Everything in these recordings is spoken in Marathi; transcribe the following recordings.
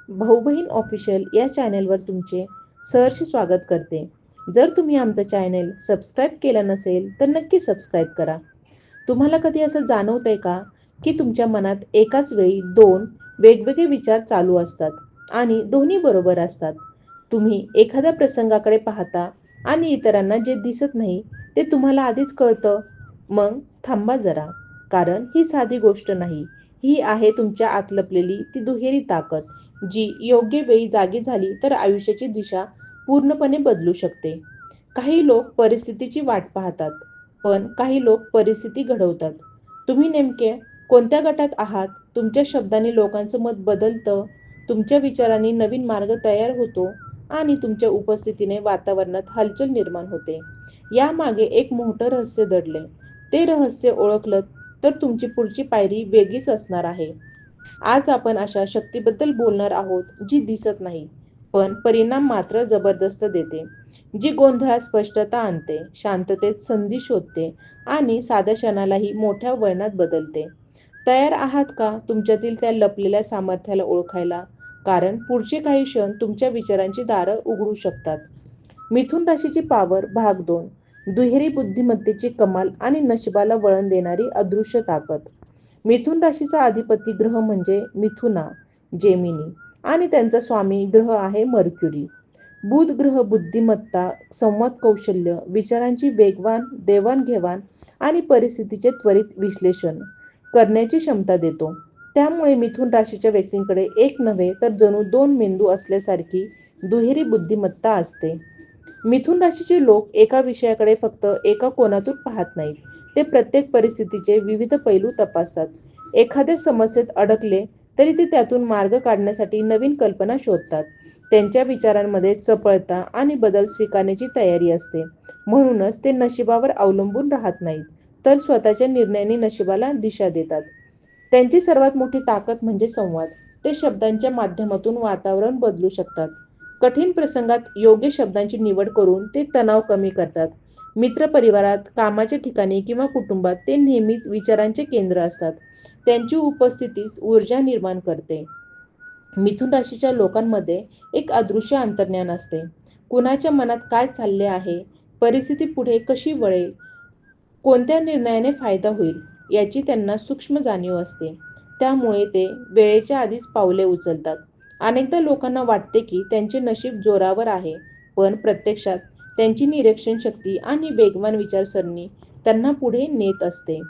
भाऊ बहीण ऑफिशियल या चॅनेलवर तुमचे सहर्ष स्वागत करते. जर तुम्ही आमचं चॅनेल सबस्क्राईब केलं नसेल तर नक्की सबस्क्राईब करा. तुम्हाला कधी असं जाणवतंय का की तुमच्या मनात एकाच वेळी दोन वेगवेगळे विचार चालू असतात आणि दोन्ही बरोबर असतात? तुम्ही एखाद्या प्रसंगाकडे पाहता आणि इतरांना जे दिसत नाही ते तुम्हाला आधीच कळतं. मग थांबा जरा, कारण ही साधी गोष्ट नाही. ही आहे तुमच्या आत लपलेली ती दुहेरी ताकद, जी योग्य वेळी जागी झाली तर आयुष्याची दिशा पूर्णपणे बदलू शकते. काही लोक परिस्थितीची वाट पाहतात, पण काही लोक परिस्थिती घडवतात. तुम्ही नेमके कोणत्या गटात आहात? तुमच्या शब्दांनी लोकांचं मत बदलतं, तुमच्या विचारांनी नवीन मार्ग तयार होतो आणि तुमच्या उपस्थितीने वातावरणात हलचल निर्माण होते. यामागे एक मोठं रहस्य दडले. ते रहस्य ओळखलं तर तुमची पुढची पायरी वेगळीच असणार आहे. आज आपण अशा शक्तीबद्दल बोलणार आहोत जी दिसत नाही, पण परिणाम मात्र जबरदस्त देते. जी गोंधळात स्पष्टता आणते, शांततेत संधी शोधते आणि साध्या क्षणालाही मोठ्या वळणात बदलते. तयार आहात का तुमच्यातील त्या लपलेल्या सामर्थ्याला ओळखायला? कारण पुढचे काही क्षण तुमच्या विचारांची दारं उघडू शकतात. मिथुन राशीची पावर भाग 2. दुहेरी बुद्धिमत्तेची कमाल आणि नशिबाला वळण देणारी अदृश्य ताकद. मिथुन राशीचा अधिपती ग्रह म्हणजे मिथुना, जेमिनी, आणि त्यांचा स्वामी ग्रह आहे मर्क्युरी. बुध ग्रह बुद्धिमत्ता, संवाद कौशल्य, विचारांची वेगवान देवाणघेवाण आणि परिस्थितीचे त्वरित विश्लेषण करण्याची क्षमता देतो. त्यामुळे मिथुन राशीच्या व्यक्तींकडे एक नव्हे तर जणू दोन मेंदू असल्यासारखी दुहेरी बुद्धिमत्ता असते. मिथुन राशीचे लोक एका विषयाकडे फक्त एका कोनातून पाहत नाहीत. ते प्रत्येक परिस्थितीचे विविध पैलू तपासतात. एखाद्या समस्येत अडकले तरी ते त्यातून मार्ग काढण्यासाठी नवीन कल्पना शोधतात. त्यांच्या विचारांमध्ये चपळता आणि बदल स्वीकारण्याची तयारी असते. म्हणूनच ते नशिबावर अवलंबून राहत नाहीत, तर स्वतःच्या निर्णयांनी नशिबाला दिशा देतात. त्यांची सर्वात मोठी ताकद म्हणजे संवाद. ते शब्दांच्या माध्यमातून वातावरण बदलू शकतात. कठीण प्रसंगात योग्य शब्दांची निवड करून ते तणाव कमी करतात. मित्रपरिवारात, कामाच्या ठिकाणी किंवा कुटुंबात ते नेहमीच विचारांचे केंद्र असतात. त्यांची उपस्थितीच ऊर्जा निर्माण करते. मिथुन राशीच्या लोकांमध्ये एक अदृश्य अंतर्ज्ञान असते. कुणाच्या मनात काय चालले आहे, परिस्थिती पुढे कशी वळेल, कोणत्या निर्णयाने फायदा होईल याची त्यांना सूक्ष्म जाणीव असते. त्यामुळे ते वेळेच्या आधीच पावले उचलतात. अनेकदा लोकांना वाटते की त्यांचे नशीब जोरावर आहे, पण प्रत्यक्षात त्यांची निरीक्षण शक्ती आणि वेगवान विचारसरणी त्यांना पुढे नेत असते.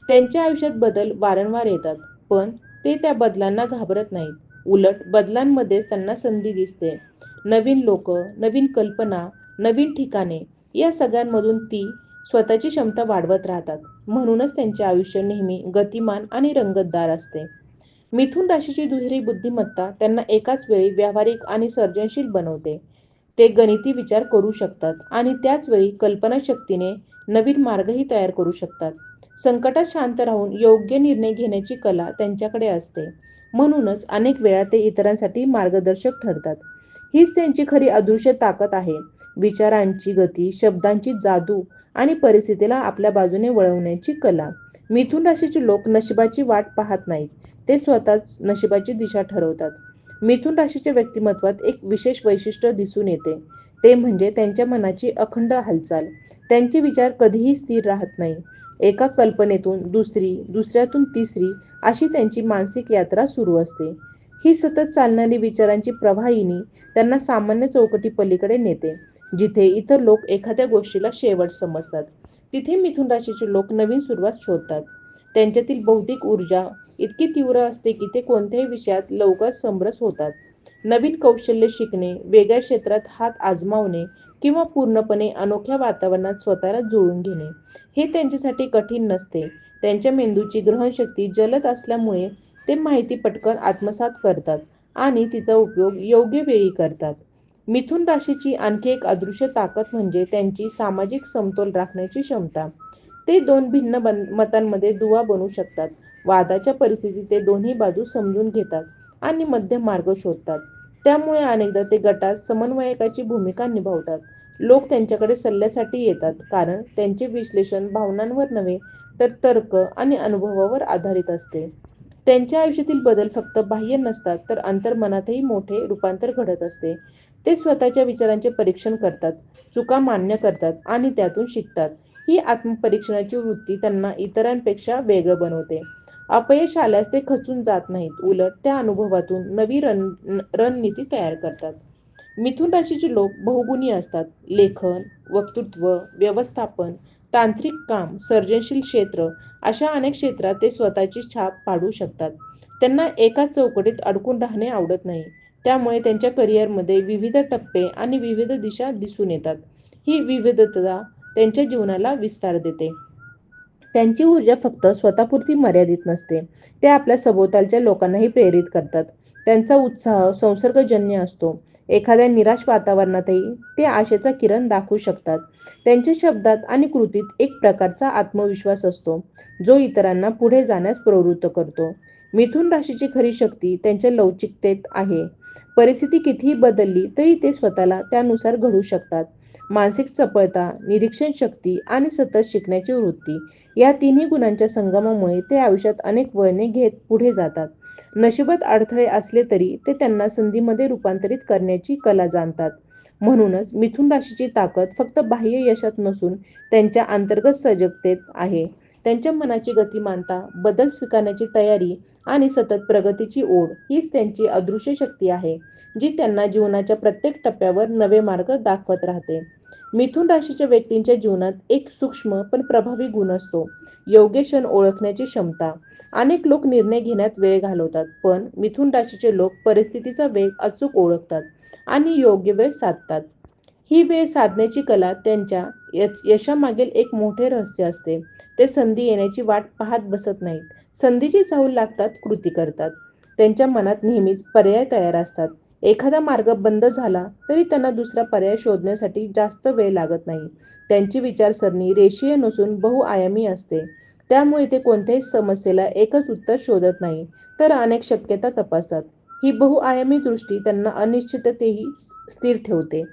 त्यांच्या आयुष्यात बदल वारंवार येतात, पण ते त्या बदलांना घाबरत नाहीत. उलट बदलांमध्येच त्यांना संधी दिसते. नवीन लोक, नवीन कल्पना, नवीन ठिकाणे, या सगळ्यांमधून ती स्वतःची क्षमता वाढवत राहतात. म्हणूनच त्यांचे आयुष्य नेहमी गतिमान आणि रंगतदार असते. मिथुन राशीची दुहेरी बुद्धिमत्ता त्यांना एकाच वेळी व्यावहारिक आणि सर्जनशील बनवते. ते गणिती विचार करू शकतात आणि त्याच वेळी कल्पनाशक्तीने नवीन मार्गही तयार करू शकतात. संकटात शांत राहून योग्य निर्णय घेण्याची कला त्यांच्याकडे असते. म्हणूनच अनेक वेळा ते इतरांसाठी मार्गदर्शक ठरतात. हीच त्यांची खरी अदृश्य ताकद आहे. विचारांची गती, शब्दांची जादू आणि परिस्थितीला आपल्या बाजूने वळवण्याची कला. मिथुन राशीचे लोक नशिबाची वाट पाहत नाहीत, ते स्वतःच नशिबाची दिशा ठरवतात. मिथुन राशीच्या व्यक्तिमत्वात एक विशेष वैशिष्ट्य दिसून येते. ते म्हणजे त्यांच्या मनाची अखंड हालचाल. त्यांचे विचार कधीही स्थिर राहत नाही. एका कल्पनेतून दुसरी, दुसऱ्यातून तिसरी, अशी त्यांची मानसिक यात्रा सुरू असते. ही सतत चालणारी विचारांची प्रवाहिनी त्यांना सामान्य चौकटी पलीकडे नेते. जिथे इतर लोक एखाद्या गोष्टीला शेवट समजतात, तिथे मिथुन राशीचे लोक नवीन सुरुवात शोधतात. त्यांच्यातील बौद्धिक ऊर्जा इतकी तीव्र असते की ते कोणत्याही विषयात लवकर समरस होतात. नवीन कौशल्य शिकणे, वेगळ्या क्षेत्रात हात आजमावणे किंवा पूर्णपणे अनोख्या वातावरणात स्वतःला जुळवून घेणे, हे त्यांच्यासाठी कठीण नसते. त्यांच्या मेंदूची ग्रहणशक्ती जलद असल्यामुळे ते माहिती पटकन आत्मसात करतात आणि तिचा उपयोग योग्य वेळी करतात. मिथुन राशीची आणखी एक अदृश्य ताकद म्हणजे त्यांची सामाजिक समतोल राखण्याची क्षमता. ते दोन भिन्न मतांमध्ये दुवा बनू शकतात. वादाच्या परिस्थितीत ते दोन्ही बाजू समजून घेतात आणि मध्यम मार्ग शोधतात. त्यामुळे अनेकदा ते गटात समन्वयकाची भूमिका निभावतात. लोक त्यांच्याकडे सल्ल्यासाठी येतात, कारण त्यांचे विश्लेषण भावनांवर नव्हे तर तर्क आणि अनुभवावर आधारित असते. त्यांच्या आयुष्यातील बदल फक्त बाह्य नसतात, तर अंतर्मनातही मोठे रूपांतर घडत असते. ते स्वतःच्या विचारांचे परीक्षण करतात, चुका मान्य करतात आणि त्यातून शिकतात. ही आत्मपरीक्षणाची वृत्ती त्यांना इतरांपेक्षा वेगळं बनवते. अपयश आल्यास ते खचून जात नाहीत, उलट त्या अनुभवातून नवी रणनीती तयार करतात. मिथुन राशीचे लोक बहुगुणी असतात. लेखन, वक्तृत्व, व्यवस्थापन, तांत्रिक काम, सर्जनशील क्षेत्र अशा अनेक क्षेत्रात ते स्वतःची छाप पाडू शकतात. त्यांना एकाच चौकटीत अडकून राहणे आवडत नाही. त्यामुळे त्यांच्या करिअरमध्ये विविध टप्पे आणि विविध दिशा दिसून येतात. ही विविधता त्यांच्या जीवनाला विस्तार देते. त्यांची ऊर्जा फक्त स्वतःपुरती मर्यादित नसते. ते आपल्या सभोवतालच्या लोकांनाही प्रेरित करतात. त्यांचा उत्साह संसर्गजन्य असतो. एखाद्या निराश वातावरणातही ते आशेचा किरण दाखवू शकतात. त्यांच्या शब्दात आणि कृतीत एक प्रकारचा आत्मविश्वास असतो, जो इतरांना पुढे जाण्यास प्रवृत्त करतो. मिथुन राशीची खरी शक्ती त्यांच्या लवचिकतेत आहे. परिस्थिती कितीही बदलली तरी ते स्वतःला त्यानुसार घडवू शकतात. मानसिक चपळता, निरीक्षण शक्ती आणि सतत शिकण्याची वृत्ती या तिन्ही गुणांच्या संगमामुळे ते आयुष्यात अनेक वळणे घेत पुढे जातात. नशिबात अडथळे असले तरी ते त्यांना संधीमध्ये रूपांतरित करण्याची कला जाणतात. म्हणूनच मिथुन राशीची ताकद फक्त बाह्य यशात नसून त्यांच्या अंतर्गत सजगतेत आहे. त्यांच्या मनाची गतिमानता, बदल स्वीकारण्याची तयारी आणि सतत प्रगतीची ओढ हीच त्यांची अदृश्य शक्ती आहे, जी त्यांना जीवनाच्या प्रत्येक टप्प्यावर नवे मार्ग दाखवत राहते. मिथुन राशीच्या व्यक्तींच्या जीवनात एक सूक्ष्म पण प्रभावी गुण असतो, योग्य क्षण ओळखण्याची क्षमता. अनेक लोक निर्णय घेण्यात वेळ घालवतात, पण मिथुन राशीचे लोक परिस्थितीचा वेग अचूक ओळखतात आणि योग्य वेळ साधतात. ही वेळ साधण्याची कला त्यांच्या यशामागील एक मोठे रहस्य असते. ते संधी येण्याची वाट पाहत बसत नाहीत. संधीची चाहूल लागतात, कृती करतात. त्यांच्या मनात नेहमीच पर्याय तयार असतात. एखादा मार्ग बंद झाला तरी त्यांना दुसरा पर्याय शोधण्यासाठी जास्त वेळ लागत नाही. त्यांची विचारसरणी रेषीय नसून बहुआयामी असते. त्यामुळे ते कोणत्याही समस्येला एकच उत्तर शोधत नाही, तर अनेक शक्यता तपासतात. ही बहुआयामी दृष्टी त्यांना अनिश्चिततेही स्थिर ठेवते.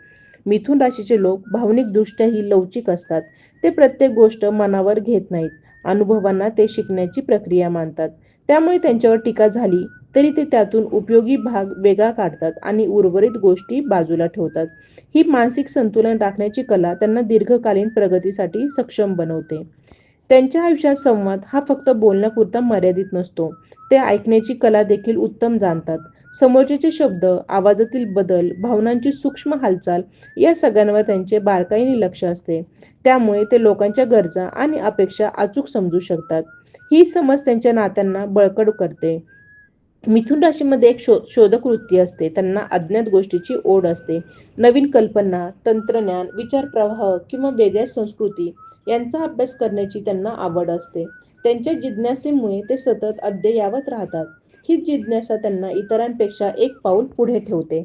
मिथुन राशीचे लोक भावनिकदृष्ट्याही लवचिक असतात. ते प्रत्येक गोष्ट मनावर घेत नाहीत. अनुभवांना ते शिकण्याची प्रक्रिया मानतात. त्यामुळे त्यांच्यावर टीका झाली तरी ते त्यातून उपयोगी भाग वेगळा काढतात आणि उर्वरित गोष्टी बाजूला ठेवतात. ही मानसिक संतुलन राखण्याची कला त्यांना दीर्घकालीन प्रगतीसाठी सक्षम बनवते. त्यांच्या आयुष्यात संवाद हा फक्त बोलण्यापुरता मर्यादित नसतो. ते ऐकण्याची कला देखील उत्तम जाणतात. समोरच्याचे शब्द, आवाजातील बदल, भावनांची सूक्ष्म हालचाल या सगळ्यांवर त्यांचे बारकाईने लक्ष असते. त्यामुळे ते लोकांच्या गरजा आणि अपेक्षा अचूक समजू शकतात. ही समज त्यांच्या नात्यांना बळकट करते. मिथुन राशीमध्ये एक शोधक वृत्ती असते. त्यांना अज्ञात गोष्टीची ओढ असते. नवीन कल्पना, तंत्रज्ञान, विचारप्रवाह किंवा वेगळ्या संस्कृती यांचा अभ्यास करण्याची त्यांना आवड असते. त्यांच्या जिज्ञासेमुळे ते सतत अद्ययावत राहतात. ही जिज्ञासा त्यांना इतरांपेक्षा एक पाऊल पुढे ठेवते.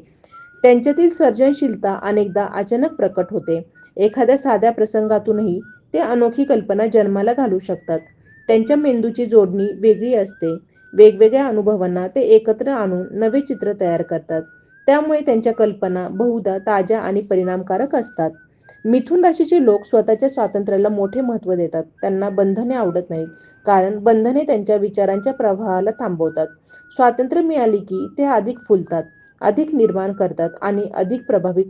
त्यांच्यातील सर्जनशीलता अनेकदा अचानक प्रकट होते. एखाद्या साध्या प्रसंगातूनही ते अनोखी कल्पना जन्माला घालू शकतात. त्यांच्या मेंदूची जोडणी वेगळी असते. वेगवेगळ्या अनुभवांना ते एकत्र आणून नवे चित्र तयार करतात. त्यामुळे त्यांच्या कल्पना बहुधा ताज्या आणि परिणामकारक असतात. मिथुन राशीचे लोक स्वतःच्या स्वातंत्र्याला मोठे महत्त्व देतात. त्यांना बंधने आवडत नाहीत, कारण बंधने त्यांच्या विचारांच्या प्रवाहाला थांबवतात. स्वातंत्र्य मिळाले की ते अधिक फुलतात, अधिक निर्माण करतात आणि अधिक प्रभावी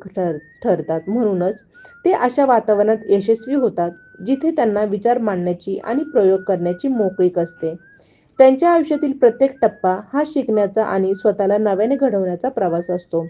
ठरतात. म्हणूनच ते अशा वातावरणात यशस्वी होतात, जिथे त्यांना विचार मांडण्याची आणि प्रयोग करण्याची मोकळीक असते. त्यांच्या आयुष्यातील प्रत्येक टप्पा हा शिकण्याचा आणि स्वतःला नव्याने घडवण्याचा प्रवास असतो.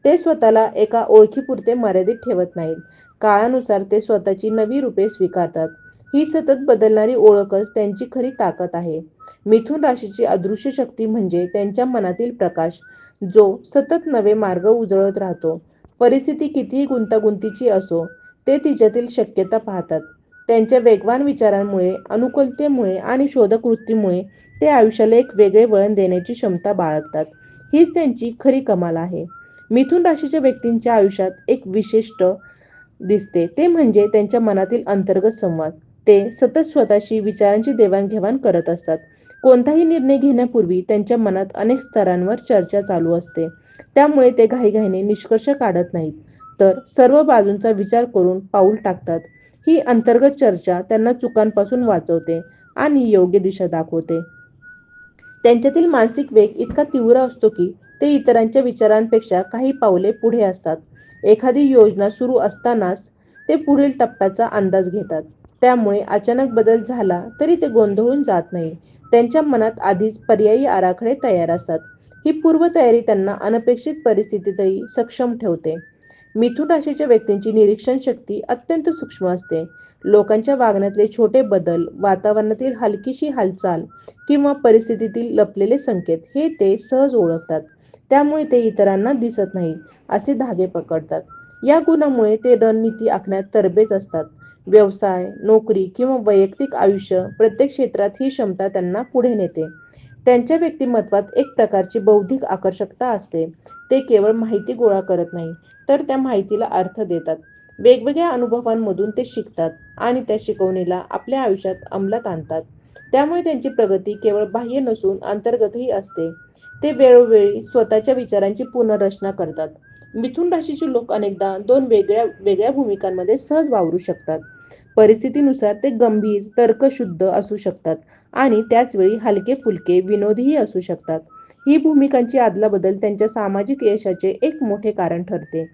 ते स्वतःला एका ओळखीपुरते मर्यादित ठेवत नाहीत. काळानुसार ते स्वतःची नवी रूपे स्वीकारतात. ही सतत बदलणारी ओळखच त्यांची खरी ताकद आहे. मिथुन राशीची अदृश्य शक्ती म्हणजे त्यांच्या मनातील प्रकाश, जो सतत नवे मार्ग उजळत राहतो. परिस्थिती कितीही गुंतागुंतीची असो, ते तिच्यातील शक्यता पाहतात. त्यांच्या वेगवान विचारांमुळे, अनुकूलतेमुळे आणि शोधक वृत्तीमुळे ते आयुष्याला एक वेगळे वळण देण्याची क्षमता बाळगतात. हीच त्यांची खरी कमाल आहे. मिथुन राशीच्या व्यक्तींच्या आयुष्यात एक विशिष्ट दिसते, ते म्हणजे त्यांच्या मनातील अंतर्गत संवाद. ते सतत स्वतःशी विचारांची देवाणघेवाण करत असतात. कोणताही निर्णय घेण्यापूर्वी त्यांच्या मनात अनेक स्तरांवर चर्चा चालू असते. त्यामुळे ते घाईघाईने निष्कर्ष काढत नाहीत, तर सर्व बाजूंचा विचार करून पाऊल टाकतात. ही अंतर्गत चर्चा त्यांना चुकांपासून वाचवते आणि योग्य दिशा दाखवते. त्यांच्यातील मानसिक वेग इतका तीव्र असतो की ते इतरांच्या विचारांपेक्षा काही पावले पुढे असतात. एखादी योजना सुरू असतानाच ते पुढील टप्प्याचा अंदाज घेतात. त्यामुळे अचानक बदल झाला तरी ते गोंधळून जात नाही. त्यांच्या मनात आधीच पर्यायी आराखडे तयार असतात. ही पूर्वतयारी त्यांना अनपेक्षित परिस्थितीतही सक्षम ठेवते. मिथुन राशीच्या व्यक्तींची निरीक्षण शक्ती अत्यंत सूक्ष्म असते. लोकांच्या वागण्यातले छोटे बदल, वातावरणातील हलकीशी हालचाल किंवा परिस्थितीतील लपलेले संकेत हे ते सहज ओळखतात. त्यामुळे ते इतरांना दिसत नाही असे धागे पकडतात. या गुणामुळे ते रणनीती आखण्यात तरबेज असतात. व्यवसाय, नोकरी किंवा वैयक्तिक आयुष्य प्रत्येक क्षेत्रात ही क्षमता त्यांना पुढे नेते. त्यांच्या व्यक्तिमत्वात एक प्रकारची बौद्धिक आकर्षकता असते. ते केवळ माहिती गोळा करत नाही, तर त्या माहितीला अर्थ देतात. वेगवेगळ्या अनुभवांमधून ते शिकतात आणि त्या शिकवणीला आपल्या आयुष्यात अंमलात आणतात. त्यामुळे त्यांची प्रगती केवळ बाह्य नसून अंतर्गतही असते. ते वेळोवेळी स्वतःच्या विचारांची पुनर्रचना करतात. मिथुन राशीचे लोक अनेकदा दोन वेगळ्या वेगळ्या भूमिकांमध्ये सहज वावरू शकतात. परिस्थितीनुसार ते गंभीर, तर्कशुद्ध असू शकतात आणि त्याचवेळी हलके-फुलके, विनोदीही असू शकतात. ही भूमिकांची अदलाबदल त्यांच्या सामाजिक यशाचे एक मोठे कारण ठरते.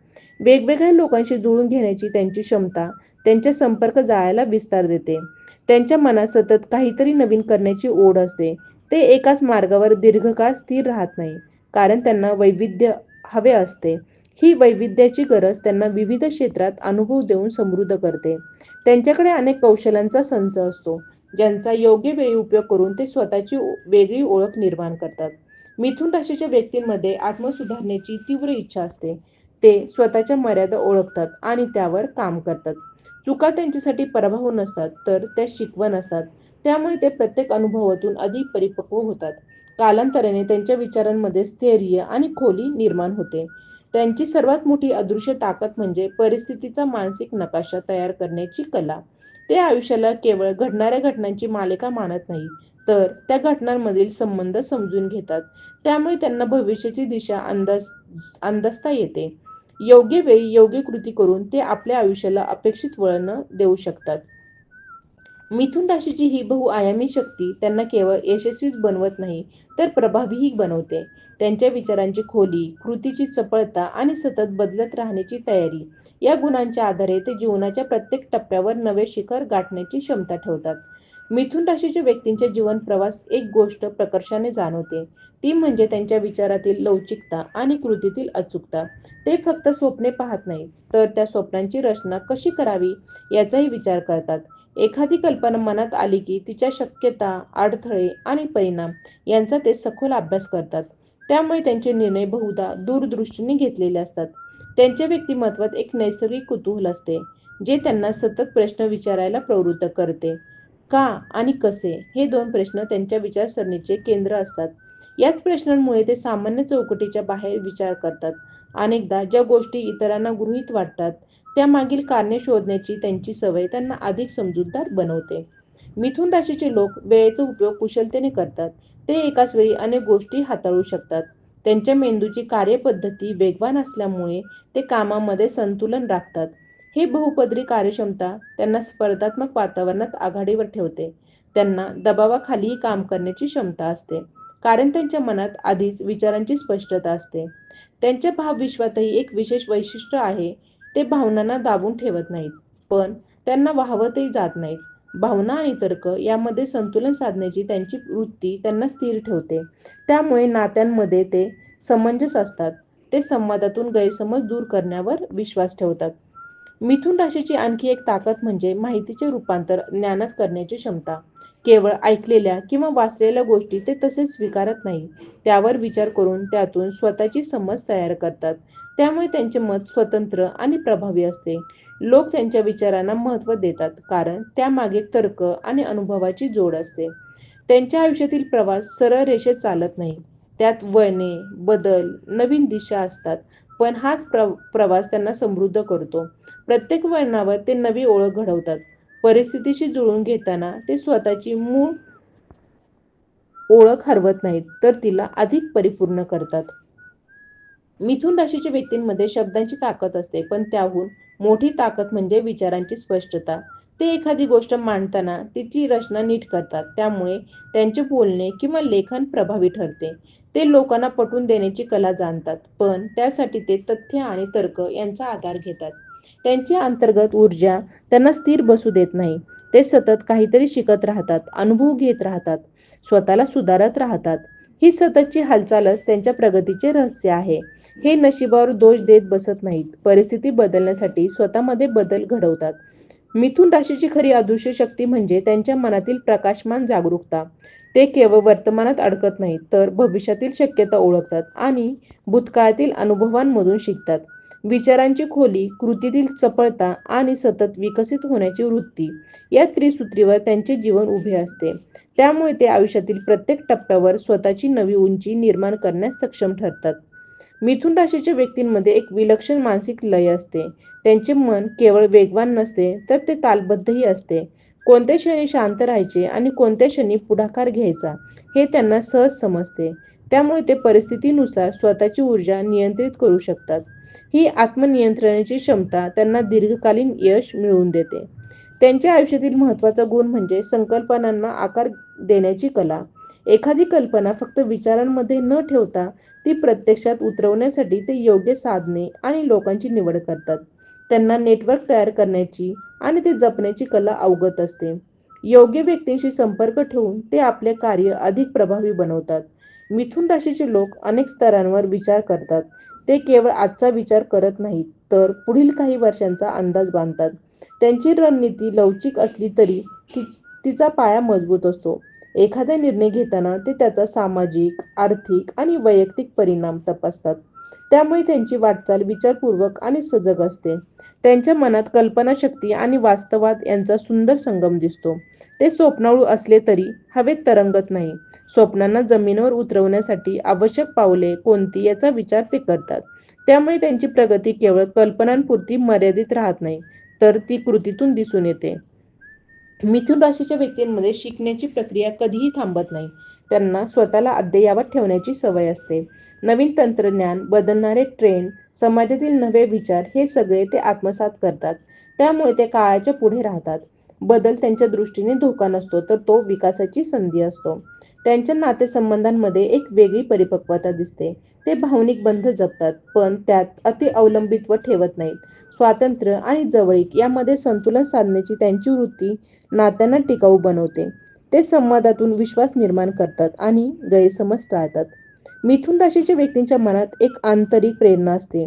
वेगवेगळ्या लोकांशी जुळून घेण्याची त्यांची क्षमता त्यांच्या संपर्क जाळ्याला विस्तार देते. त्यांच्या मनात सतत काहीतरी नवीन करण्याची ओढ असते. ते एकाच मार्गावर दीर्घकाळ स्थिर राहत नाही, कारण त्यांना वैविध्य हवे असते. ही वैविध्याची गरज त्यांना विविध क्षेत्रात अनुभव देऊन समृद्ध करते. त्यांच्याकडे अनेक कौशल्यांचा संच असतो, ज्यांचा योग्य वेळी उपयोग करून ते स्वतःची वेगळी ओळख निर्माण करतात. मिथुन राशीच्या व्यक्तींमध्ये आत्मसुधारण्याची तीव्र इच्छा असते. ते स्वतःच्या मर्यादा ओळखतात आणि त्यावर काम करतात. चुका त्यांच्यासाठी पराभव नसतात, तर त्या शिकवण असतात. त्यामुळे ते प्रत्येक अनुभवातून अधिक परिपक्व होतात. कालांतराने त्यांच्या विचारांमध्ये स्थैर्य आणि खोली निर्माण होते. त्यांची सर्वात मोठी अदृश्य ताकद म्हणजे परिस्थितीचा मानसिक नकाशा तयार करण्याची कला. ते आयुष्याला केवळ घडणाऱ्या घटनांची मालिका मानत नाहीत, तर त्या घटनांमधील संबंध समजून घेतात. त्यामुळे त्यांना भविष्याची दिशा अंदाजता येते. योग्य वेळी योग्य कृती करून ते आपल्या आयुष्याला अपेक्षित वळण देऊ शकतात. मिथुन राशीची ही बहुआयामी शक्ती त्यांना केवळ यशस्वीच बनवत नाही, तर प्रभावीही बनवते. त्यांच्या विचारांची खोली, कृतीची चपळता आणि सतत बदलत राहण्याची तयारी या गुणांच्या आधारे ते जीवनाच्या प्रत्येक टप्प्यावर नवे शिखर गाठण्याची क्षमता ठेवतात. मिथुन राशीच्या व्यक्तींच्या जीवन प्रवास एक गोष्ट प्रकर्षाने जाणवते. ती म्हणजे त्यांच्या विचारातील लवचिकता आणि कृतीतील अचूकता. ते फक्त स्वप्ने पाहत नाहीत, तर त्या स्वप्नांची रचना कशी करावी याचाही विचार करतात. एखादी कल्पना मनात आली की तिच्या शक्यता, अडथळे आणि परिणाम यांचा ते सखोल अभ्यास करतात. त्यामुळे त्यांचे निर्णय बहुधा दूरदृष्टीने घेतलेले असतात. त्यांच्या व्यक्तिमत्वात एक नैसर्गिक कुतूहल असते, जे त्यांना सतत प्रश्न विचारायला प्रवृत्त करते. का आणि कसे हे दोन प्रश्न त्यांच्या विचारसरणीचे केंद्र असतात. याच प्रश्नांमुळे ते सामान्य चौकटीच्या बाहेर विचार करतात. अनेकदा ज्या गोष्टी इतरांना गृहीत वाटतात, त्यामागील कारणे शोधण्याची त्यांची सवय त्यांना अधिक समजूतदार बनवते. मिथुन राशीचे लोक वेळेचा उपयोग कुशलतेने करतात. ते एकाच वेळी अनेक गोष्टी हाताळू शकतात. त्यांच्या मेंदूची कार्यपद्धती वेगवान असल्यामुळे ते कामामध्ये संतुलन राखतात. हे बहुपदरी कार्यक्षमता त्यांना स्पर्धात्मक वातावरणात आघाडीवर ठेवते. त्यांना दबावाखालीही काम करण्याची क्षमता असते, कारण त्यांच्या मनात आधीच विचारांची स्पष्टता असते. त्यांच्या भावविश्वातही एक विशेष वैशिष्ट्य आहे. ते भावनांना दाबून ठेवत नाहीत, पण त्यांना वाहवतही जात नाहीत. भावना आणि तर्क यामध्ये संतुलन साधण्याची त्यांची वृत्ती त्यांना स्थिर ठेवते. त्यामुळे नात्यांमध्ये ते समंजस असतात. ते संवादातून गैरसमज दूर करण्यावर विश्वास ठेवतात. मिथुन राशीची आणखी एक ताकद म्हणजे माहितीचे रूपांतर ज्ञानात करण्याची क्षमता. केवळ ऐकलेल्या किंवा वाचलेल्या गोष्टी ते तसेच स्वीकारत नाही. त्यावर विचार करून त्यातून स्वतःची समज तयार करतात. त्यामुळे त्यांचे मत स्वतंत्र आणि प्रभावी असते. लोक त्यांच्या विचारांना महत्त्व देतात, कारण त्यामागे तर्क आणि अनुभवाची जोड असते. त्यांच्या आयुष्यातील प्रवास सरळ रेषेत चालत नाही. त्यात वळणे, बदल, नवीन दिशा असतात. पण हाच प्रवास त्यांना समृद्ध करतो. प्रत्येक वळणावर ते नवी ओळख घडवतात. परिस्थितीशी जुळवून घेताना ते स्वतःची मूळ ओळख हरवत नाहीत, तर तिला अधिक परिपूर्ण करतात. मिथुन राशीच्या व्यक्तींमध्ये शब्दांची ताकद असते, पण त्याहून मोठी ताकद म्हणजे विचारांची स्पष्टता. ते एखादी गोष्ट मांडताना तिची रचना नीट करतात. त्यामुळे त्यांचे बोलणे किंवा लेखन प्रभावी ठरते. ते लोकांना पटवून देण्याची कला जाणतात, पण त्यासाठी ते तथ्य आणि तर्क यांचा आधार घेतात. त्यांची अंतर्गत ऊर्जा त्यांना स्थिर बसू देत नाही. ते सतत काहीतरी शिकत राहतात, अनुभव घेत राहतात, स्वतःला सुधारत राहतात. ही सततची हालचालच त्यांच्या प्रगतीचे रहस्य आहे. हे नशिबावर दोष देत बसत नाहीत. परिस्थिती बदलण्यासाठी स्वतःमध्ये बदल घडवतात. मिथुन राशीची खरी अदृश्य शक्ती म्हणजे त्यांच्या मनातील प्रकाशमान जागरूकता. ते केवळ वर्तमानात अडकत नाहीत, तर भविष्यातील शक्यता ओळखतात आणि भूतकाळातील अनुभवांमधून शिकतात. विचारांची खोली, कृतीतील चपळता आणि सतत विकसित होण्याची वृत्ती या त्रिसूत्रीवर त्यांचे जीवन उभे असते. त्यामुळे ते आयुष्यातील प्रत्येक टप्प्यावर स्वतःची नवी उंची निर्माण करण्यास सक्षम ठरतात. मिथुन राशीच्या व्यक्तींमध्ये एक विलक्षण मानसिक लय असते. त्यांचे मन केवळ वेगवान नसते, तर ते तालबद्धही असते. कोणत्या क्षणी शांत राहायचे आणि कोणत्या क्षणी पुढाकार घ्यायचा हे त्यांना सहज समजते. त्यामुळे ते परिस्थितीनुसार स्वतःची ऊर्जा नियंत्रित करू शकतात. ही आत्मनियंत्रणाची क्षमता त्यांना दीर्घकालीन यश मिळवून देते. त्यांच्या आयुष्यातील महत्त्वाचा गुण म्हणजे संकल्पनांना आकार देण्याची कला. एखादी कल्पना फक्त विचारांमध्ये न ठेवता ती प्रत्यक्षात उतरवण्यासाठी ते योग्य साधने आणि लोकांची निवड करतात. त्यांना नेटवर्क तयार करण्याची आणि ते जपण्याची कला अवगत असते. योग्य व्यक्तींशी संपर्क ठेवून ते आपले कार्य अधिक प्रभावी बनवतात. मिथुन राशीचे लोक अनेक स्तरांवर विचार करतात. ते केवळ आजचा विचार करत नाहीत, तर पुढील काही वर्षांचा अंदाज बांधतात. त्यांची रणनीती लवचिक असली तरी तिचा पाया मजबूत असतो. एखादा निर्णय घेताना ते त्याचा सामाजिक, आर्थिक आणि वैयक्तिक परिणाम तपासतात. त्यामुळे त्यांची वाटचाल विचारपूर्वक आणि सजग असते. त्यांच्या मनात कल्पनाशक्ती आणि वास्तवात यांचा सुंदर संगम दिसतो. ते स्वप्नाळू असले तरी हवेत तरंगत नाही. स्वप्नांना जमिनीवर उतरवण्यासाठी आवश्यक पावले कोणती याचा विचार ते करतात. त्यामुळे त्यांची प्रगती केवळ कल्पनांपुरती मर्यादित राहत नाही, तर ती कृतीतून दिसून येते. मिथुन राशीच्या व्यक्तींमध्ये शिकण्याची प्रक्रिया कधीही थांबत नाही. त्यांना स्वतःला अद्ययावत ठेवण्याची सवय असते. नवीन तंत्रज्ञान, बदलणारे ट्रेंड, समाजातील नवे विचार हे सगळे ते आत्मसात करतात. त्यामुळे ते काळाच्या पुढे राहतात. बदल त्यांच्या दृष्टीने धोका नसतो, तर तो विकासाची संधी असतो. त्यांच्या नातेसंबंधांमध्ये एक वेगळी परिपक्वता दिसते. ते भावनिक बंध जपतात, पण त्यात अति अवलंबित्व ठेवत नाहीत. स्वातंत्र्य आणि जवळीक यामध्ये संतुलन साधण्याची त्यांची वृत्ती नात्यांना टिकाऊ बनवते. ते संवादातून विश्वास निर्माण करतात आणि गैरसमज टाळतात. मिथुन राशीच्या व्यक्तींच्या मनात एक आंतरिक प्रेरणा असते,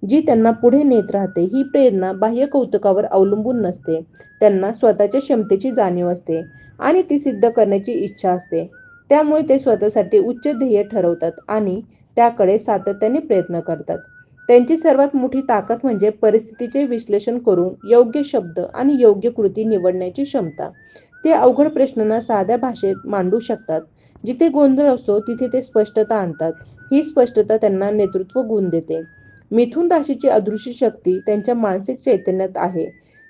जी त्यांना पुढे नेत राहते. ही प्रेरणा बाह्य कौतुकावर अवलंबून नसते. त्यांना स्वतःच्या क्षमतेची जाणीव असते आणि ती सिद्ध करण्याची इच्छा असते. त्यामुळे ते स्वतःसाठी उच्च ध्येय ठरवतात आणि त्याकडे सातत्याने प्रयत्न करतात. त्यांची सर्वात मोठी ताकद म्हणजे परिस्थितीचे विश्लेषण करून योग्य शब्द आणि योग्य कृती निवडण्याची क्षमता. ते अवघड प्रश्नांना साध्या भाषेत मांडू शकतात. जिथे गोंधळ असतो तिथे ते स्पष्टता आणतात. ही स्पष्टता त्यांना नेतृत्व गुण देते. मिथुन राशीची अदृश्य शक्ती त्यांच्या मानसिक चैतन्यात आहे.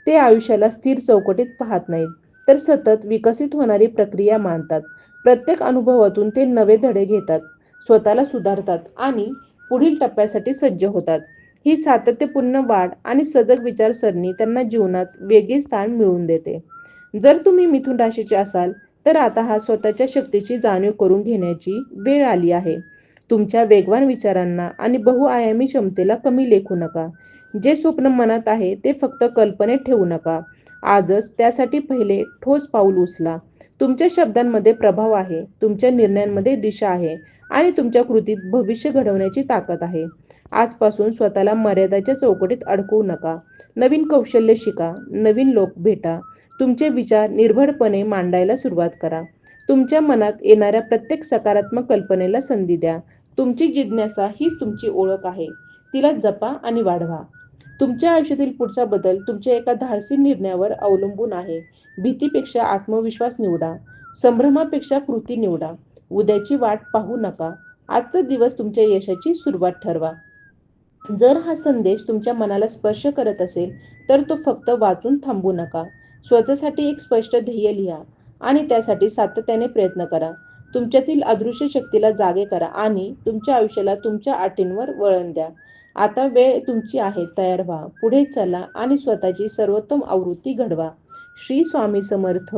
ते आयुष्याला स्थिर चौकटीत पाहत नाहीत, तर सतत विकसित होणारी प्रक्रिया मानतात. प्रत्येक अनुभवातून ते नवे धडे घेतात, स्वतःला सुधारतात आणि पुढील टप्प्यासाठी सज्ज होतात. ही सातत्यपूर्ण वाढ आणि सजग विचारसरणी त्यांना जीवनात वेगळे स्थान मिळवून देते. जर तुम्ही मिथुन राशीचे असाल, तर आता हा स्वतःच्या शक्तीची जाणीव करून घेण्याची वेळ आली आहे. तुमच्या वेगवान विचारांना आणि बहुआयामी क्षमतेला कमी लेखू नका. जे स्वप्न मनात आहे ते फक्त कल्पनेत ठेवू नका. आजच त्यासाठी पहिले ठोस पाऊल उचला. तुमच्या शब्दांमध्ये प्रभाव आहे, तुमच्या निर्णयांमध्ये दिशा आहे आणि तुमच्या कृतीत भविष्य घडवण्याची ताकद आहे. आजपासून स्वतःला मर्यादाच्या चौकटीत अडकवू नका. नवीन कौशल्य शिका, नवीन लोक भेटा, तुमचे विचार निर्भीडपणे मांडायला सुरुवात करा. तुमच्या मनात येणाऱ्या प्रत्येक सकारात्मक कल्पनेला संधी द्या. तुमची जिज्ञासा हीच तुमची ओळख आहे. तिला जपा आणि वाढवा. तुमच्या आयुष्यातील पुढचा बदल तुमच्या एका धाडसी निर्णयावर अवलंबून आहे. भीतीपेक्षा आत्मविश्वास निवडा. संभ्रमापेक्षा कृती निवडा. उद्याची वाट पाहू नका. आजचा दिवस तुमच्या यशाची सुरुवात ठरवा. जर हा संदेश तुमच्या मनाला स्पर्श करत असेल, तर तो फक्त वाचून थांबू नका. स्वतःसाठी एक स्पष्ट ध्येय लिहा आणि त्यासाठी सातत्याने प्रयत्न करा. तुमच्यातील अदृश्य शक्तीला जागे करा आणि तुमच्या आयुष्याला तुमच्या अटींवर वळण द्या. आता वेळ तुमची आहे. तयार व्हा, पुढे चला आणि स्वतःची सर्वोत्तम आवृत्ती घडवा. श्री स्वामी समर्थ.